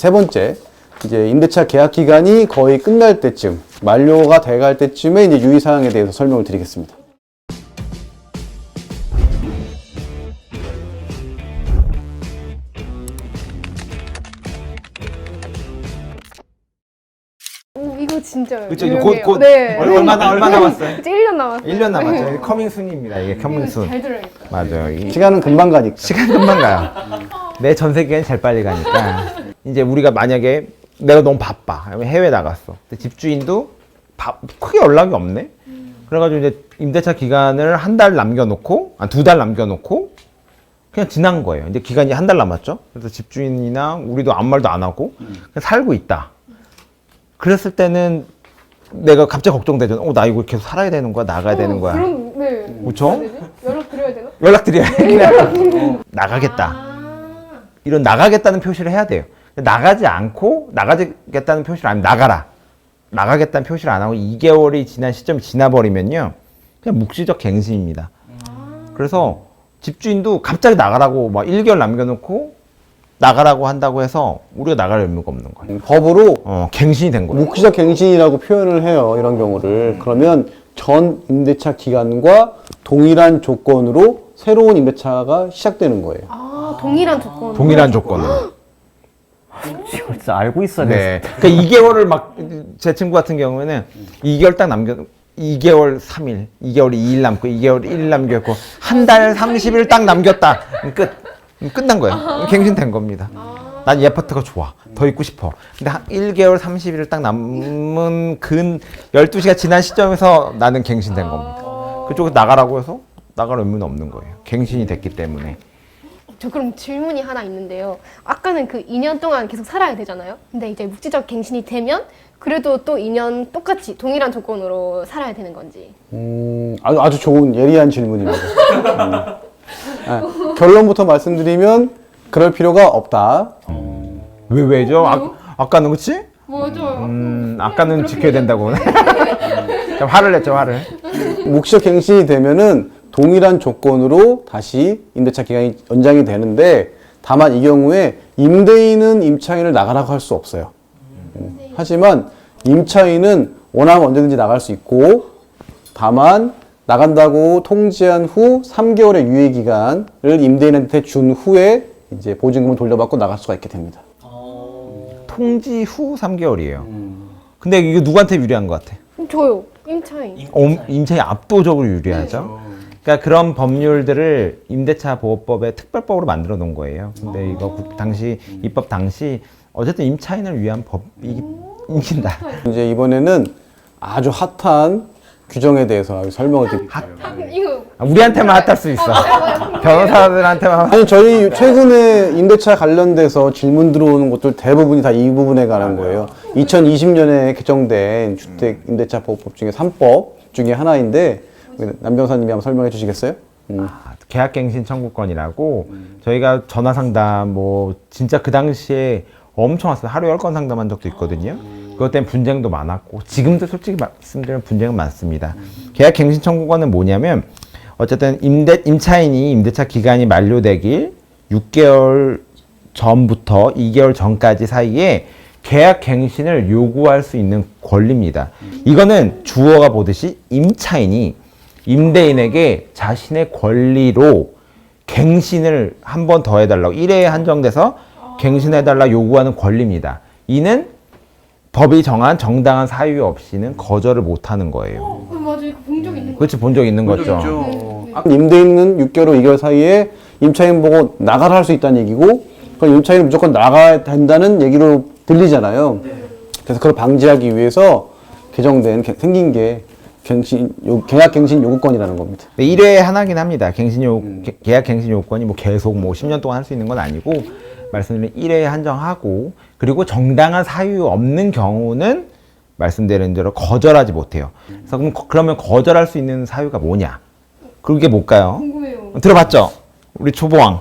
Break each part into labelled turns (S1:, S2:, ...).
S1: 세 번째, 이제 임대차 계약 기간이 거의 끝날 때쯤, 만료가 돼갈 때쯤에 이제 유의사항에 대해서 설명을 드리겠습니다.
S2: 오, 이거 진짜
S3: 그쵸,
S2: 유용해요.
S3: 곧
S2: 네.
S3: 얼마 남았어요?
S2: 이제 1년 남았어요.
S3: 1년 남았죠. 커밍순입니다. 이게
S2: 이거
S3: 커밍순.
S2: 잘 들어야겠다.
S3: 맞아요.
S1: 시간은 금방 가니까.
S3: 시간 금방 가요. 내 전세 기간이 제일 빨리 가니까. 이제 우리가 만약에 내가 너무 바빠. 해외 나갔어. 근데 집주인도 크게 연락이 없네? 그래가지고 이제 임대차 기간을 한 달 남겨놓고, 2달 남겨놓고, 그냥 지난 거예요. 이제 기간이 한 달 남았죠? 그래서 집주인이나 우리도 아무 말도 안 하고, 그냥 살고 있다. 그랬을 때는 내가 갑자기 걱정되잖아. 나 이거 계속 살아야 되는 거야? 나가야 되는 거야?
S2: 그럼 네.
S3: 그쵸?
S2: 연락 드려야 되나?
S3: 연락드려야 돼. 나가겠다.
S2: 아.
S3: 이런 나가겠다는 표시를 해야 돼요. 나가지 않고 나가겠다는 표시를 안 하면 나가라. 나가겠다는 표시를 안 하고 2개월이 지난 시점이 지나버리면요. 그냥 묵시적 갱신입니다. 그래서 집주인도 갑자기 나가라고 막 1개월 남겨놓고 나가라고 한다고 해서 우리가 나갈 의무가 없는 거예요.
S1: 법으로
S3: 갱신이 된 거예요.
S1: 묵시적 갱신이라고 표현을 해요. 이런 경우를. 그러면 전 임대차 기간과 동일한 조건으로 새로운 임대차가 시작되는 거예요.
S2: 아, 동일한 조건.
S3: 동일한 조건으로.
S4: 이걸 진짜 알고 있어야 돼.
S3: 네. 그러니까 2개월을 막, 제 친구 같은 경우에는 2개월 딱 2개월 3일, 2개월 2일 남고, 2개월 1일 남겼고, 한 달 30일 딱 남겼다. 끝난 거예요. 갱신된 겁니다. 난 이 아파트가 좋아. 더 있고 싶어. 근데 1개월 30일을 딱 남은 12시가 지난 시점에서 나는 갱신된 겁니다. 그쪽에 나가라고 해서 나갈 의무는 없는 거예요. 갱신이 됐기 때문에.
S2: 저 그럼 질문이 하나 있는데요. 아까는 그 2년 동안 계속 살아야 되잖아요. 근데 이제 묵시적 갱신이 되면 그래도 또 2년 똑같이 동일한 조건으로 살아야 되는 건지.
S1: 아주 좋은 예리한 질문입니다. 결론부터 말씀드리면 그럴 필요가 없다.
S3: 왜죠? 아까는 그치?
S2: 맞아요.
S3: 아까는 지켜야 된다고. 좀 화를 냈죠, 화를.
S1: 묵시적 갱신이 되면은 동일한 조건으로 다시 임대차 기간이 연장이 되는데 다만 이 경우에 임대인은 임차인을 나가라고 할 수 없어요. 하지만 임차인은 원하면 언제든지 나갈 수 있고 다만 나간다고 통지한 후 3개월의 유예 기간을 임대인한테 준 후에 이제 보증금을 돌려받고 나갈 수가 있게 됩니다.
S3: 통지 후 3개월이에요. 근데 이거 누구한테 유리한 것 같아?
S2: 저요. 임차인.
S3: 임차인이 압도적으로 유리하죠. 그러니까 그런 법률들을 임대차 보호법의 특별법으로 만들어 놓은 거예요. 근데 이거 당시 입법 당시 어쨌든 임차인을 위한 법이긴다.
S1: 이제 이번에는 아주 핫한 규정에 대해서 설명을 드릴게요.
S2: 이거
S3: 우리한테만 핫할 수 있어. 변호사들한테만.
S1: 아니 저희 최근에 임대차 관련돼서 질문 들어오는 것들 대부분이 다 이 부분에 관한 거예요. 2020년에 개정된 주택 임대차 보호법 중에 3법 중에 하나인데 남 변호사님이 한번 설명해 주시겠어요?
S3: 계약갱신 청구권이라고 저희가 전화 상담 뭐 진짜 그 당시에 엄청 왔어요. 하루에 10건 상담한 적도 있거든요. 그것 때문에 분쟁도 많았고 지금도 솔직히 말씀드리면 분쟁은 많습니다. 계약갱신 청구권은 뭐냐면 어쨌든 임차인이 임대차 기간이 만료되길 6개월 전부터 2개월 전까지 사이에 계약갱신을 요구할 수 있는 권리입니다. 이거는 주어가 보듯이 임차인이 임대인에게 자신의 권리로 갱신을 한 번 더 해달라고 1회에 한정돼서 갱신해달라 요구하는 권리입니다. 이는 법이 정한 정당한 사유 없이는 거절을 못하는 거예요.
S2: 맞아. 이거 본 적 있는 거.
S3: 그렇지, 본 적 있는 거죠.
S1: 임대인은 6개월, 2개월 사이에 임차인 보고 나가라 할 수 있다는 얘기고 그럼 임차인은 무조건 나가야 된다는 얘기로 들리잖아요. 그래서 그걸 방지하기 위해서 생긴 게 계약갱신 요구권이라는 겁니다.
S3: 1회에 하나긴 합니다. 계약갱신 요구권이 뭐 계속 뭐 10년 동안 할 수 있는 건 아니고 말씀드린 1회에 한정하고 그리고 정당한 사유 없는 경우는 말씀드린 대로 거절하지 못해요. 그래서 그러면 거절할 수 있는 사유가 뭐냐? 그게 뭘까요?
S2: 궁금해요.
S3: 들어봤죠? 우리 초보왕.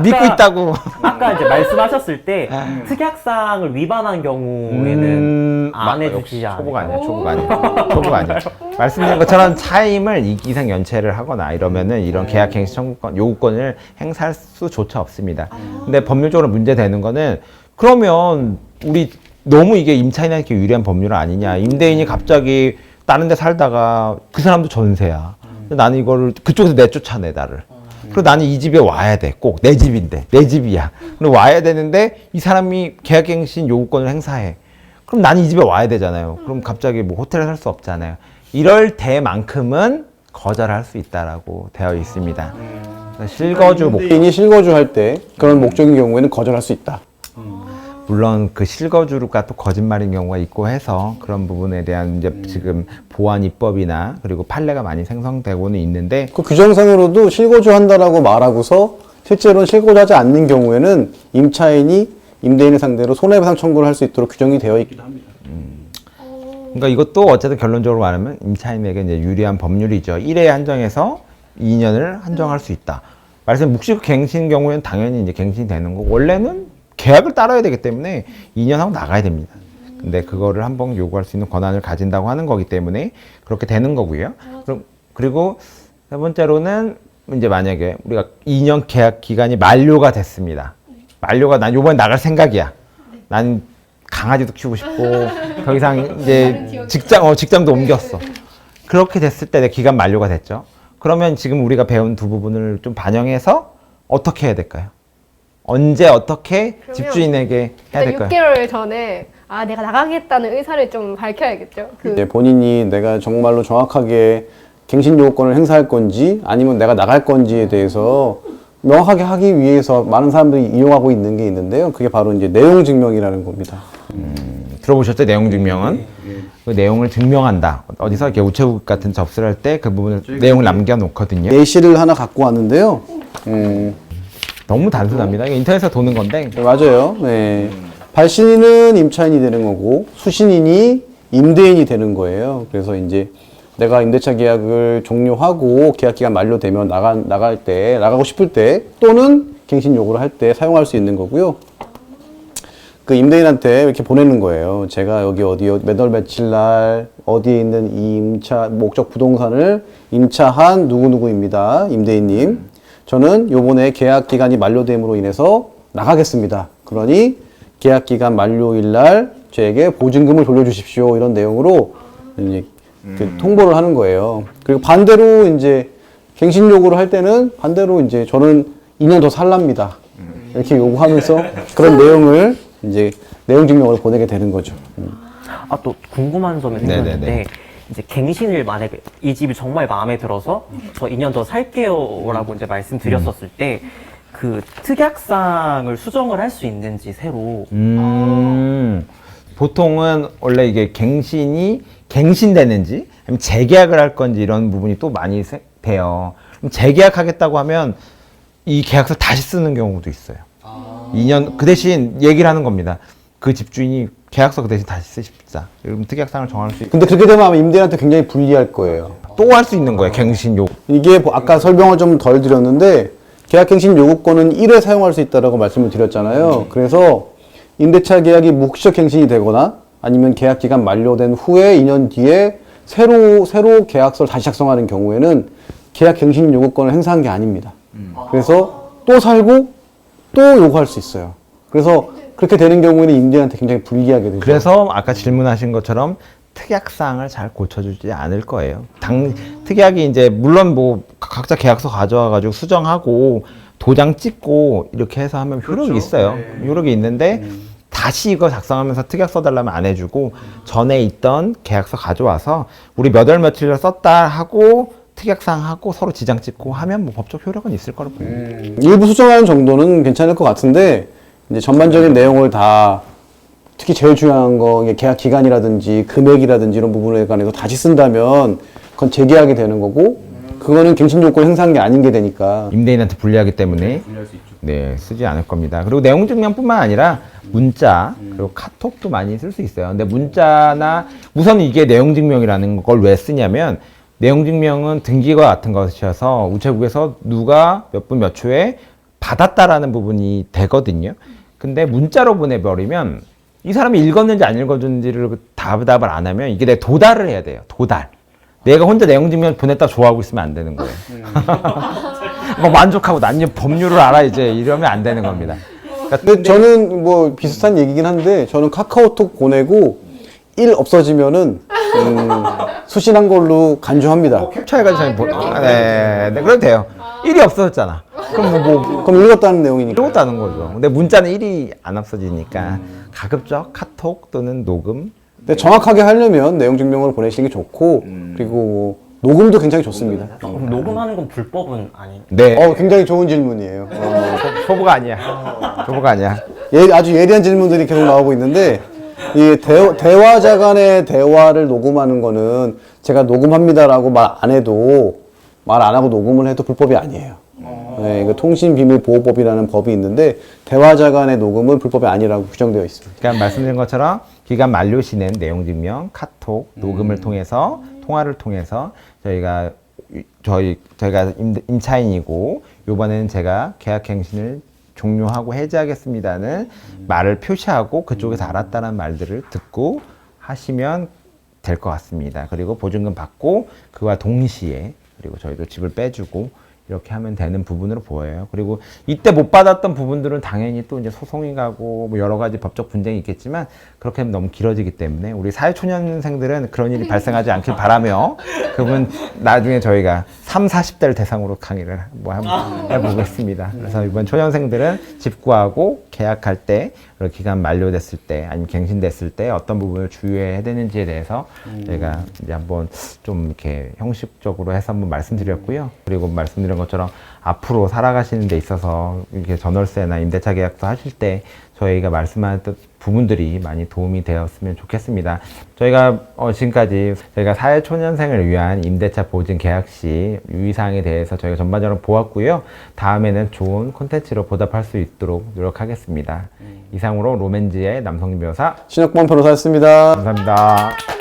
S3: 믿고 있다고.
S4: 아까 이제 말씀하셨을 때 특약사항을 위반한 경우에는 안
S3: 역시
S4: 해주지
S3: 초보가
S4: 않을까요?
S3: 아니야, 초보가 아니야. 초보가 아니야. 말씀드린 것처럼 차임을 이상 연체를 하거나 이러면은 이런 계약갱신 청구권, 요구권을 행사할 수조차 없습니다. 근데 법률적으로 문제되는 거는 그러면 우리 너무 이게 임차인한테 유리한 법률 아니냐. 임대인이 갑자기 다른 데 살다가 그 사람도 전세야. 근데 나는 이거를 그쪽에서 내쫓아내, 나를. 그리고 나는 이 집에 와야 돼. 꼭 내 집인데. 내 집이야. 그리고 와야 되는데 이 사람이 계약갱신 요구권을 행사해. 그럼 나는 이 집에 와야 되잖아요. 그럼 갑자기 뭐 호텔에 살 수 없잖아요. 이럴 때만큼은 거절할 수 있다라고 되어 있습니다. 실거주 목
S1: 임대인이 실거주할 때 그런 목적인 경우에는 거절할 수 있다.
S3: 물론 그 실거주가 또 거짓말인 경우가 있고 해서 그런 부분에 대한 이제 지금 보안 입법이나 그리고 판례가 많이 생성되고는 있는데
S1: 그 규정상으로도 실거주한다라고 말하고서 실제로는 실거주하지 않는 경우에는 임차인이 임대인을 상대로 손해배상 청구를 할 수 있도록 규정이 되어 있기도 합니다.
S3: 그러니까 이것도 어쨌든 결론적으로 말하면 임차인에게 이제 유리한 법률이죠. 1회에 한정해서 2년을 한정할 수 있다. 말씀 묵시적 갱신 경우에는 당연히 이제 갱신이 되는 거고 원래는 계약을 따라야 되기 때문에 2년 하고 나가야 됩니다. 근데 그거를 한번 요구할 수 있는 권한을 가진다고 하는 거기 때문에 그렇게 되는 거고요. 그리고 세 번째로는 이제 만약에 우리가 2년 계약 기간이 만료가 됐습니다. 만료가 난 요번에 나갈 생각이야. 난 강아지도 키우고 싶고 더 이상 이제 직장도 옮겼어. 그렇게 됐을 때 내 기간 만료가 됐죠. 그러면 지금 우리가 배운 두 부분을 좀 반영해서 어떻게 해야 될까요? 언제 어떻게
S2: 그러면
S3: 집주인에게 해야
S2: 일단
S3: 될까요?
S2: 6개월 전에 내가 나가겠다는 의사를 좀 밝혀야겠죠.
S1: 이제 본인이 내가 정말로 정확하게 갱신 요구권을 행사할 건지 아니면 내가 나갈 건지에 대해서 명확하게 하기 위해서 많은 사람들이 이용하고 있는 게 있는데요. 그게 바로 이제 내용 증명이라는 겁니다.
S3: 들어보셨죠? 내용 증명은 그 내용을 증명한다. 어디서 이렇게 우체국 같은 접수를 할 때 그 부분을 내용을 남겨놓거든요.
S1: 예시를 하나 갖고 왔는데요.
S3: 너무 단순합니다. 이게 인터넷에서 도는 건데
S1: 맞아요. 네. 발신인은 임차인이 되는 거고 수신인이 임대인이 되는 거예요. 그래서 이제 내가 임대차 계약을 종료하고 계약 기간 만료되면 나가고 싶을 때 또는 갱신 요구를 할 때 사용할 수 있는 거고요. 그 임대인한테 이렇게 보내는 거예요. 제가 여기 몇 월 며칠 날 어디에 있는 이 목적 부동산을 임차한 누구누구입니다. 임대인님. 저는 요번에 계약 기간이 만료됨으로 인해서 나가겠습니다. 그러니 계약 기간 만료일 날 저에게 보증금을 돌려주십시오. 이런 내용으로 이제 그 통보를 하는 거예요. 그리고 반대로 이제 갱신 요구를 할 때는 반대로 이제 저는 2년 더 살랍니다. 이렇게 요구하면서 그런 내용을 이제 내용 증명으로 보내게 되는 거죠.
S4: 또 궁금한 점이 생겼는데
S3: 네네네.
S4: 이제 갱신을 만약에 이 집이 정말 마음에 들어서 저 2년 더 살게요라고 이제 말씀드렸었을 때 그 특약상을 수정을 할 수 있는지 새로
S3: 보통은 원래 이게 갱신되는지 아니면 재계약을 할 건지 이런 부분이 또 많이 돼요. 그럼 재계약하겠다고 하면 이 계약서 다시 쓰는 경우도 있어요. 2년 그 대신 얘기를 하는 겁니다. 그 집주인이 계약서 그 대신 다시 쓰십시다. 그럼 특약상을 정할 수 있고
S1: 근데 그렇게 되면 아마 임대인한테 굉장히 불리할 거예요.
S3: 또 할 수 있는 거예요. 갱신 요구.
S1: 이게 아까 설명을 좀 덜 드렸는데 계약갱신 요구권은 1회 사용할 수 있다고 말씀을 드렸잖아요. 그래서 임대차 계약이 묵시적 갱신이 되거나 아니면 계약 기간 만료된 후에 2년 뒤에 새로 계약서를 다시 작성하는 경우에는 계약갱신 요구권을 행사한 게 아닙니다. 그래서 또 살고 또 요구할 수 있어요. 그래서 그렇게 되는 경우에는 임대인한테 굉장히 불리하게 되죠.
S3: 그래서 아까 질문하신 것처럼 특약상을 잘 고쳐주지 않을 거예요. 특약이 이제 물론 뭐 각자 계약서 가져와가지고 수정하고 도장 찍고 이렇게 해서 하면 효력이 있어요. 효력이 있는데 다시 이거 작성하면서 특약 써달라면 안 해주고 전에 있던 계약서 가져와서 우리 몇 월 며칠을 썼다 하고 특약상 하고 서로 지장 찍고 하면 뭐 법적 효력은 있을 거로 보입니다.
S1: 일부 수정하는 정도는 괜찮을 것 같은데 이제 전반적인 내용을 다 특히 제일 중요한 거 이게 계약 기간이라든지 금액이라든지 이런 부분에 관해서 다시 쓴다면 그건 재계약이 되는 거고 그거는 갱신 요건 행사한 게 아닌 게 되니까
S3: 임대인한테 불리하기 때문에 네, 쓰지 않을 겁니다. 그리고 내용 증명뿐만 아니라 문자 그리고 카톡도 많이 쓸 수 있어요. 근데 문자나 우선 이게 내용 증명이라는 걸 왜 쓰냐면 내용 증명은 등기과 같은 것이어서 우체국에서 누가 몇 분 몇 초에 받았다라는 부분이 되거든요. 근데 문자로 보내버리면 이 사람이 읽었는지 안 읽었는지를 답을 안 하면 이게 내 도달을 해야 돼요. 도달. 내가 혼자 내용 증명 보냈다 좋아하고 있으면 안 되는 거예요. 뭐 만족하고 난 이제 법률을 알아 이제 이러면 안 되는 겁니다. 그러니까
S1: 근데 저는 뭐 비슷한 얘기긴 한데 저는 카카오톡 보내고 일 없어지면은 수신한 걸로 간주합니다.
S3: 캡처해가지고 저희 네, 그래도 돼요. 일이 없어졌잖아. 그럼
S1: 그럼 읽었다는 내용이니까.
S3: 이러고다는 거죠. 근데 문자는 일이 안 없어지니까 가급적 카톡 또는 녹음.
S1: 근데 정확하게 하려면 내용 증명으로 보내시는 게 좋고 그리고 뭐 녹음도 굉장히 좋습니다.
S4: 그럼 녹음하는 건 불법은 아니?
S3: 네.
S1: 굉장히 좋은 질문이에요.
S3: 초보가 아니야. 초보가 아니야.
S1: 아주 예리한 질문들이 계속 나오고 있는데 이 대화자 간의 대화를 녹음하는 거는 제가 녹음합니다라고 말 안 해도 말 안 하고 녹음을 해도 불법이 아니에요. 네, 그 통신비밀보호법이라는 법이 있는데 대화자 간의 녹음은 불법이 아니라고 규정되어 있습니다.
S3: 그러니까 말씀드린 것처럼 기간 만료 시는 내용 증명, 카톡, 녹음을 통해서 통화를 통해서 저희가 임차인이고 이번에는 제가 계약갱신을 종료하고 해지하겠습니다는 말을 표시하고 그쪽에서 알았다는 말들을 듣고 하시면 될 것 같습니다. 그리고 보증금 받고 그와 동시에 그리고 저희도 집을 빼주고 이렇게 하면 되는 부분으로 보여요. 그리고 이때 못 받았던 부분들은 당연히 또 이제 소송이 가고 뭐 여러 가지 법적 분쟁이 있겠지만 그렇게 하면 너무 길어지기 때문에 우리 사회초년생들은 그런 일이 발생하지 않길 바라며 그분 나중에 저희가 3, 40대를 대상으로 강의를 뭐 한번 해보겠습니다. 그래서 이번 초년생들은 집 구하고 계약할 때 그리고 기간 만료됐을 때 아니면 갱신됐을 때 어떤 부분을 주의해야 되는지에 대해서 저희가 이제 한번 좀 이렇게 형식적으로 해서 한번 말씀드렸고요. 그리고 말씀드린 것처럼 앞으로 살아가시는 데 있어서 이렇게 전월세나 임대차 계약서 하실 때 저희가 말씀하셨던 부분들이 많이 도움이 되었으면 좋겠습니다. 저희가 지금까지 저희가 사회초년생을 위한 임대차 보증 계약 시 유의사항에 대해서 저희가 전반적으로 보았고요. 다음에는 좋은 콘텐츠로 보답할 수 있도록 노력하겠습니다. 이상으로 로맨지의 남성진 변호사
S1: 신혁범 변호사였습니다.
S3: 감사합니다.